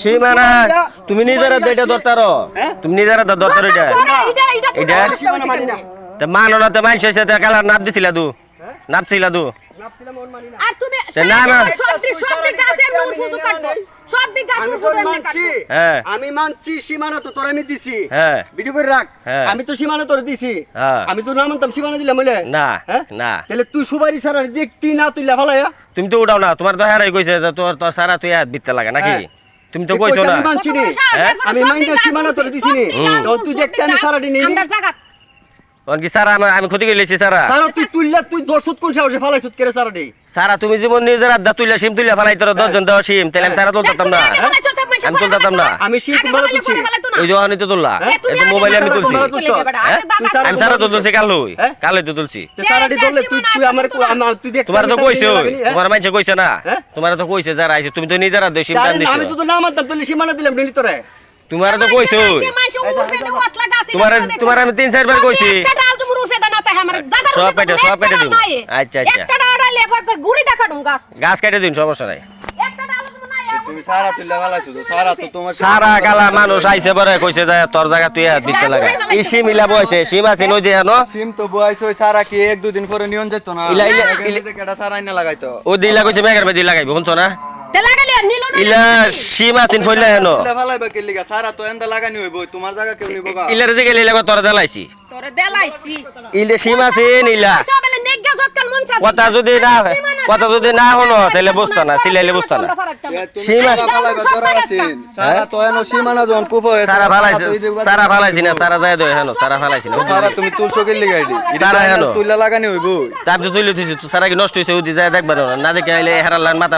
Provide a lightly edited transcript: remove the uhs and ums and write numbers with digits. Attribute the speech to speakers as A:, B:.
A: সীমানা তুমি নিজেরা এটা ধরতার তুমি নিজেরা ধরতার এটা মানো না তো মানুষের সাথে কালার নাপ দিছিলা দু নাপছিলা দু
B: আমি মানছি সীমানা তো তোর আমি দিছি ভিডিও করে রাখ আমি তো সীমানা তোর দিছি আমি তো না মানতাম সীমানা দিলাম বলে
A: না না
B: তাহলে তুই সুপারি সারা দেখতি না তুই লাফালাইয়া
A: তুমি তো উঠাও না তোমার তো হারাই কইছে তোর তোর সারা তুই হাত বিতে লাগে নাকি তুমি তো কইছো না
B: আমি মাইন্ডা সীমানা তোর দিছি নি তো তুই দেখতে আমি সারাটি নেই
A: কি সারা আমি ক্ষতি করে লেছি সারা
B: সারা তুই তুইলা তুই দর্শত কোন সাহসে ফালাইছত করে সারাটি
A: সারা তুমি জীবন নিজের আড্ডা তুইলা সিম তুইলা ফালাই তোর 10 জন দেওয়া সিম তাহলে আমি সারা তুলতাম না আমি তুলতাম না
B: আমি সিম তোমার তুলছি
A: ওই জওয়ানি তো তুললা এই মোবাইলে আমি তুলছি আমি সারা তো তুলছি কালই তো তুলছি
B: সারাটি ধরলে তুই তুই আমার তুই দেখ
A: তোমার তো কইছো তোমার মাইছে কইছে না তোমার তো কইছে যারা আইছে তুমি তো নিজের আড্ডা সিম টান দিছো
B: আমি শুধু নাম আনতাম তাহলে সীমানা দিলাম নিলি তোরে
A: তোমার তো কইছো তোমার আমি 3-4 বার কইছি সব কেটে দিন আচ্ছা আচ্ছা গাছ কেটে দিন সমস্যা নাই সারা কালা মানুষ আইছে পরে কইছে যে তোর জায়গা তুই দিতে লাগা এই সিম ইলা বইছে সিম আছে নই যে জানো
B: সিম তো বইছে ওই সারা কি 1-2 দিন পরে নিয়ন যাইতো না ইলা কেডা সারা আইনা লাগাইতো
A: ও দিলা কইছে মেঘের বেদি লাগাইবে শুনছো না ইলা সিম আছে কইলা হেনো
B: ইলা ফালাইবা কে লিগা সারা তো এন্ডা লাগানি হইবো তোমার জায়গা কেউ নিবো গা
A: ইলা রে দিকে লাগা তোর দেলাইছি ইলে সিম আছে নিলা কথা যদি না হনো তাহলে বুঝতো না সিলাইলে বুঝতো না
B: সীমানা ফালাইবা তোরা আছেন সারা তো এনো সীমানা যখন কুফ হয়ে
A: সারা ফালাইছি না সারা যায় দে হেনো সারা ফালাইছি না
B: সারা তুমি তুলছো কে লিগাইলি
A: সারা হেনো
B: তুইলা লাগানি হইবো
A: তারপর তুইলে তুইছি সারা কি নষ্ট হইছে ওদি যায় দেখবা না দেখে আইলে হেরালান মাথা